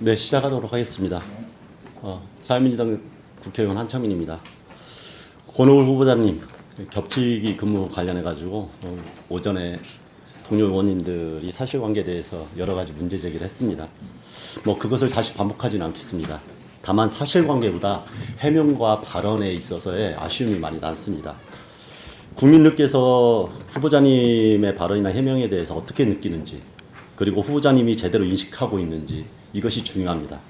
네, 시작하도록 하겠습니다. 사회민주당 국회의원 한창민입니다. 권오울 후보자님, 겹치기 근무 관련해가지고 오전에 동료 의원님들이 사실관계에 대해서 여러 가지 문제 제기를 했습니다. 그것을 다시 반복하지는 않겠습니다. 다만 사실관계보다 해명과 발언에 있어서의 아쉬움이 많이 남습니다. 국민들께서 후보자님의 발언이나 해명에 대해서 어떻게 느끼는지, 그리고 후보자님이 제대로 인식하고 있는지, 이것이 중요합니다.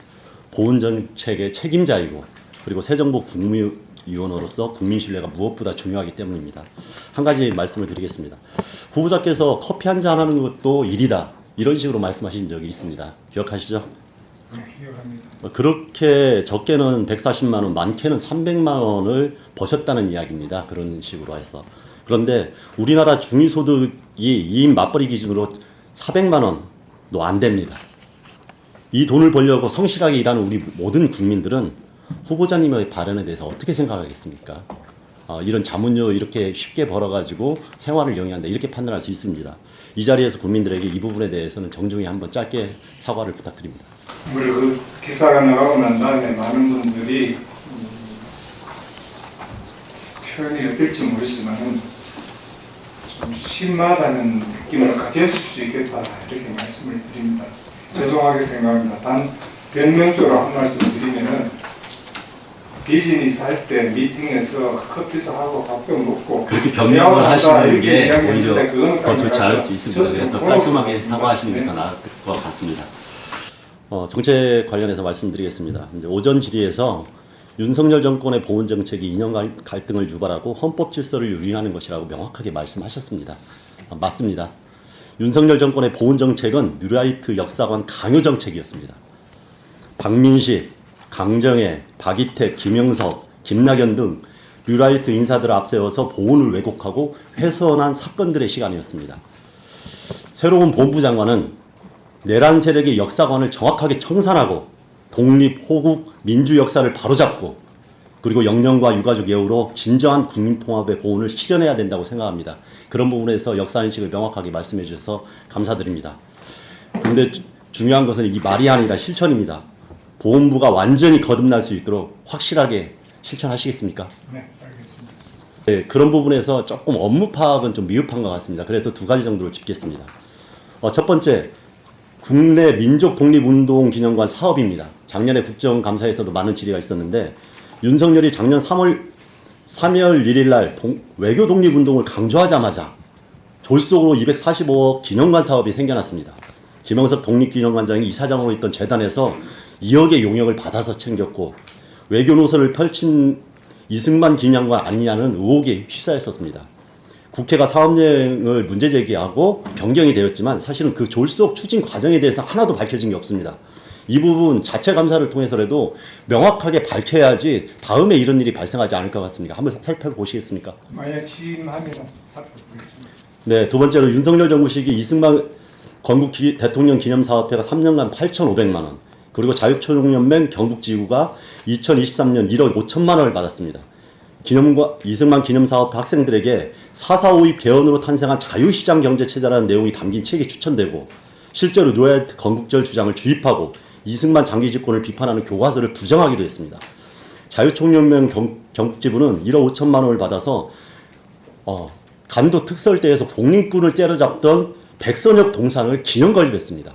보훈정책의 책임자이고, 그리고 새 정부 국무위원으로서 국민 신뢰가 무엇보다 중요하기 때문입니다. 한 가지 말씀을 드리겠습니다. 후보자께서 커피 한잔 하는 것도 일이다, 이런 식으로 말씀하신 적이 있습니다. 기억하시죠? 네, 기억합니다. 그렇게 적게는 140만 원, 많게는 300만 원을 버셨다는 이야기입니다. 그런 식으로 해서. 그런데 우리나라 중위소득이 2인 맞벌이 기준으로 400만 원도 안 됩니다. 이 돈을 벌려고 성실하게 일하는 우리 모든 국민들은 후보자님의 발언에 대해서 어떻게 생각하겠습니까? 이런 자문료 이렇게 쉽게 벌어가지고 생활을 영위한다, 이렇게 판단할 수 있습니다. 이 자리에서 국민들에게 이 부분에 대해서는 정중히 한번 짧게 사과를 부탁드립니다. 우리 그 기사가 나가고 난 다음에 많은 분들이 표현이 어떨지 모르지만은 좀 심하다는 느낌을 가졌을 수 있겠다, 이렇게 말씀을 드립니다. 죄송하게 생각합니다. 단 변명적으로 한 말씀 드리면은 비즈니스 할 때 미팅에서 커피도 하고 밥도 먹고 그렇게 변명을 하시는 게 오히려 그건 더 좋지 않을 수 있습니다. 저도 그래서 그런 깔끔하게 것 사과하시는 게 더 같습니다. 나을 것 같습니다. 정책 관련해서 말씀드리겠습니다. 이제 오전 질의에서 윤석열 정권의 보훈 정책이 이념 갈등을 유발하고 헌법 질서를 유린하는 것이라고 명확하게 말씀하셨습니다. 맞습니다. 윤석열 정권의 보훈 정책은 뉴라이트 역사관 강요 정책이었습니다. 박민식, 강정혜, 박이택, 김영석, 김낙연 등 뉴라이트 인사들을 앞세워서 보훈을 왜곡하고 훼손한 사건들의 시간이었습니다. 새로운 본부 장관은 내란 세력의 역사관을 정확하게 청산하고 독립, 호국, 민주 역사를 바로잡고, 그리고 영령과 유가족 예우로 진정한 국민통합의 보훈을 실현해야 된다고 생각합니다. 그런 부분에서 역사인식을 명확하게 말씀해 주셔서 감사드립니다. 그런데 중요한 것은 이 말이 아니라 실천입니다. 보훈부가 완전히 거듭날 수 있도록 확실하게 실천하시겠습니까? 네, 알겠습니다. 네, 그런 부분에서 조금 업무 파악은 좀 미흡한 것 같습니다. 그래서 두 가지 정도를 짚겠습니다. 첫 번째, 국내 민족독립운동 기념관 사업입니다. 작년에 국정감사에서도 많은 질의가 있었는데, 윤석열이 작년 3월 1일 날 외교 독립운동을 강조하자마자 졸속으로 245억 기념관 사업이 생겨났습니다. 김영석 독립기념관장이 이사장으로 있던 재단에서 2억의 용역을 받아서 챙겼고, 외교 노선을 펼친 이승만 기념관 아니냐는 의혹에 휩싸였었습니다. 국회가 사업여행을 문제 제기하고 변경이 되었지만 사실은 그 졸속 추진 과정에 대해서 하나도 밝혀진 게 없습니다. 이 부분 자체 감사를 통해서라도 명확하게 밝혀야지 다음에 이런 일이 발생하지 않을 것 같습니다. 한번 살펴보시겠습니까? 만약 취임하면 살펴보겠습니다. 네, 두 번째로 윤석열 정부 시기 이승만 건국 대통령 기념사업회가 3년간 8,500만 원, 그리고 자유초년연맹 경북지구가 2023년 1억 5천만 원을 받았습니다. 이승만 기념사업 학생들에게 4.4.5의 개헌으로 탄생한 자유시장 경제체제라는 내용이 담긴 책이 추천되고, 실제로 뉴라이트 건국절 주장을 주입하고 이승만 장기 집권을 비판하는 교과서를 부정하기도 했습니다. 자유총연맹 경북지부는 1억 5천만 원을 받아서 간도 특설대에서 독립군을 때려잡던 백선엽 동상을 기념 건립했습니다.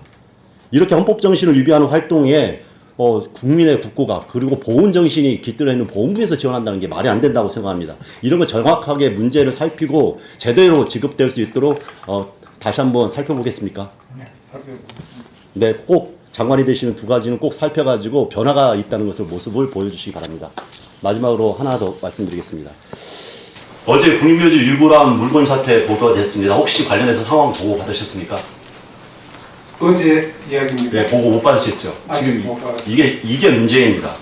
이렇게 헌법 정신을 위배하는 활동에 국민의 국고가, 그리고 보훈 정신이 깃들어 있는 보훈부에서 지원한다는 게 말이 안 된다고 생각합니다. 이런 거 정확하게 문제를 살피고 제대로 지급될 수 있도록 다시 한번 살펴보겠습니까? 네, 살펴보겠습니다. 네, 꼭 장관이 되시는 두 가지는 꼭 살펴가지고 변화가 있다는 것을 모습을 보여주시기 바랍니다. 마지막으로 하나 더 말씀드리겠습니다. 어제 국립묘지 유골함 물건 사태 보도가 됐습니다. 혹시 관련해서 상황 보고 받으셨습니까? 어제 이야기입니다. 네, 보고 못 받으셨죠? 아직 지금 못 받았습니다. 이게 문제입니다.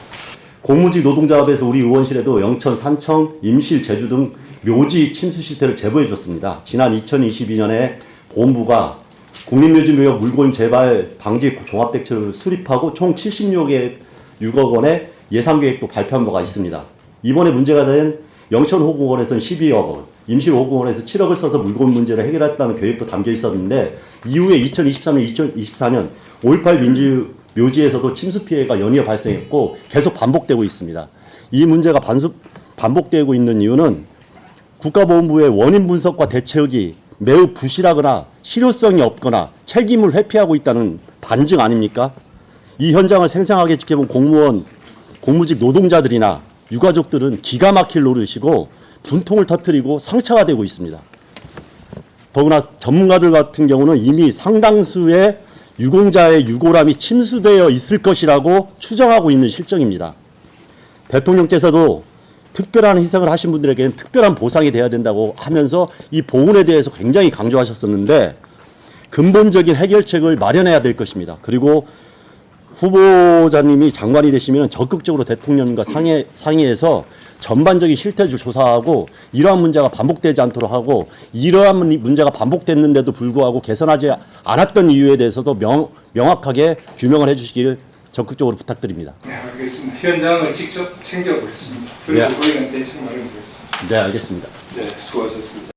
공무직 노동자합에서 우리 의원실에도 영천, 산청, 임실, 제주 등 묘지 침수 실태를 제보해 줬습니다. 지난 2022년에 보훈부가 국립묘지묘역 물고임 재발 방지 종합대책을 수립하고 총 76억 원의 예산계획도 발표한 바가 있습니다. 이번에 문제가 된 영천호공원에서는 12억 원, 임실호공원에서 7억을 써서 물고기 문제를 해결했다는 계획도 담겨 있었는데, 이후에 2023년, 2024년 5.18 묘지에서도 침수 피해가 연이어 발생했고 계속 반복되고 있습니다. 이 문제가 반복되고 있는 이유는 국가보훈부의 원인 분석과 대책이 매우 부실하거나 실효성이 없거나 책임을 회피하고 있다는 반증 아닙니까? 이 현장을 생생하게 지켜본 공무원, 공무직 노동자들이나 유가족들은 기가 막힐 노릇이고 분통을 터뜨리고 상처가 되고 있습니다. 더구나 전문가들 같은 경우는 이미 상당수의 유공자의 유골함이 침수되어 있을 것이라고 추정하고 있는 실정입니다. 대통령께서도 특별한 희생을 하신 분들에게는 특별한 보상이 돼야 된다고 하면서 이 보훈에 대해서 굉장히 강조하셨었는데 근본적인 해결책을 마련해야 될 것입니다. 그리고 후보자님이 장관이 되시면 적극적으로 대통령과 상의해서 전반적인 실태를 조사하고 이러한 문제가 반복되지 않도록 하고 이러한 문제가 반복됐는데도 불구하고 개선하지 않았던 이유에 대해서도 명확하게 규명을 해주시기를 적극적으로 부탁드립니다. 네, 알겠습니다. 현장을 직접 챙겨보겠습니다. 그리고 네. 저희는 대책 마련하겠습니다. 네, 알겠습니다. 네, 수고하셨습니다.